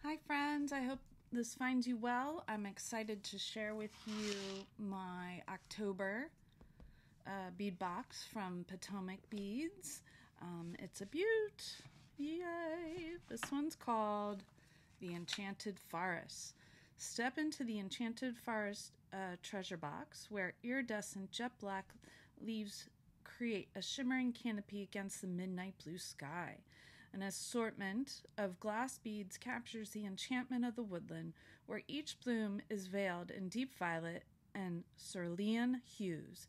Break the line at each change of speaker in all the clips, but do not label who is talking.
Hi friends, I hope this finds you well. I'm excited to share with you my October bead box from Potomac Beads. It's a beaut. Yay! This one's called The Enchanted Forest. Step into the Enchanted Forest treasure box where iridescent jet black leaves create a shimmering canopy against the midnight blue sky. An assortment of glass beads captures the enchantment of the woodland, where each bloom is veiled in deep violet and cerulean hues.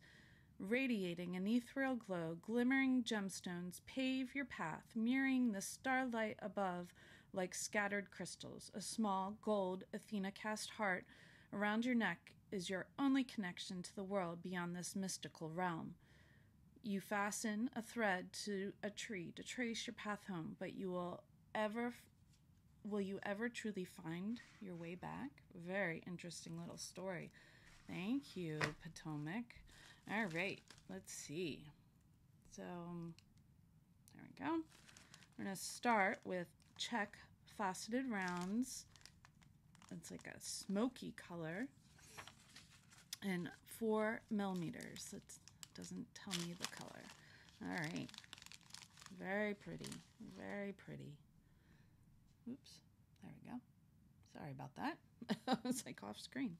Radiating an ethereal glow, glimmering gemstones pave your path, mirroring the starlight above like scattered crystals. A small, gold, Athena-cast heart around your neck is your only connection to the world beyond this mystical realm. You fasten a thread to a tree to trace your path home, but will you ever truly find your way back? Very interesting little story. Thank you, Potomac. All right, let's see. So, there we go. We're going to start with check faceted rounds. It's like a smoky color. And 4 millimeters. It doesn't tell me the color. All right. Very pretty. Very pretty. Oops. There we go. Sorry about that. It's like off screen.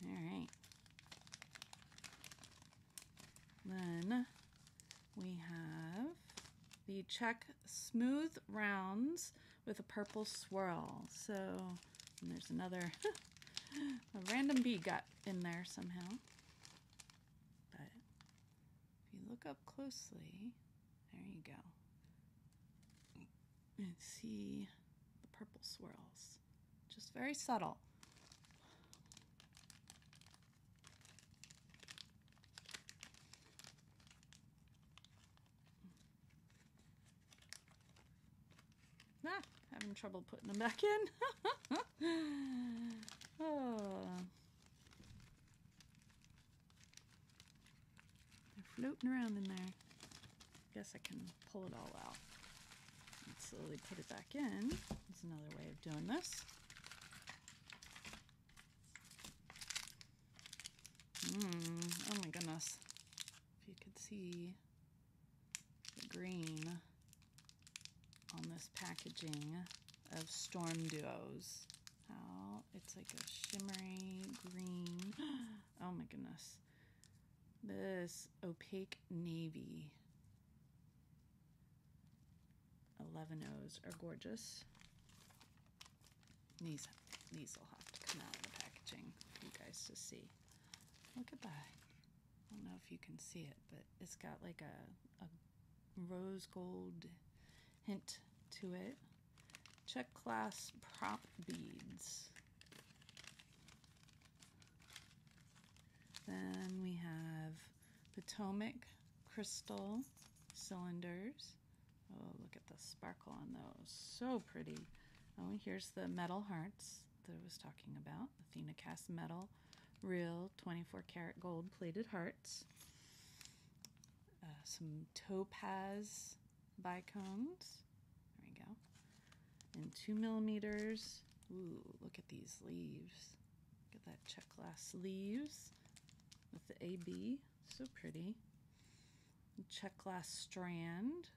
All right. Then we have the check smooth rounds with a purple swirl. So, and there's another, a random bead got in there somehow. But if you look up closely, there you go. And see the purple swirls. Just very subtle. Having trouble putting them back in. Oh. They're floating around in there. Guess I can pull it all out and slowly put it back in. That's another way of doing this. Oh my goodness. If you could see the green on this packaging of Storm Duos. How it's like a shimmery green. Oh my goodness. This opaque navy 11 O's are gorgeous. These will have to come out of the packaging for you guys to see. Look at that. I don't know if you can see it, but it's got like a rose gold hint to it. Check glass prop beads. Then we have Potomac crystal cylinders. Oh, look at the sparkle on those. So pretty. Oh, here's the metal hearts that I was talking about. Athena cast metal, real 24 karat gold plated hearts. Some topaz bicones. There we go. And 2 millimeters. Ooh, look at these leaves. Look at that check glass leaves with the AB. So pretty. Check glass strand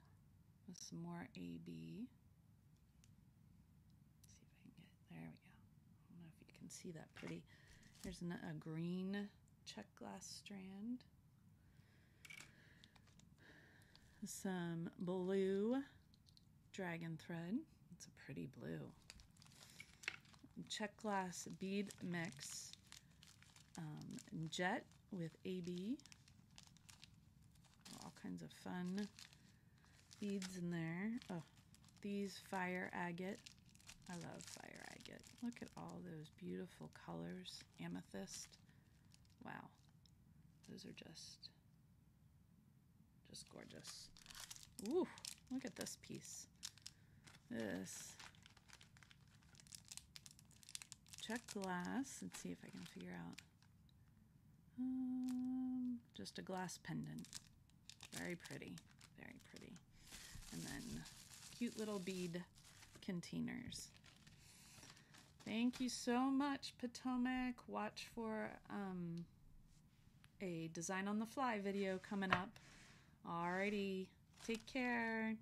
with some more AB. Let's see if I can get, there we go. I don't know if you can see that pretty. Here's a green check glass strand. Some blue dragon thread. It's a pretty blue. Check glass bead mix. Jet with AB. All kinds of fun beads in there. Oh, these fire agate. I love fire agate. Look at all those beautiful colors. Amethyst. Wow. Those are just gorgeous. Ooh, look at this piece. This check glass. Let's see if I can figure out. Just a glass pendant. Very pretty. Very pretty. And then cute little bead containers. Thank you so much, Potomac. Watch for a design on the fly video coming up. Alrighty, take care.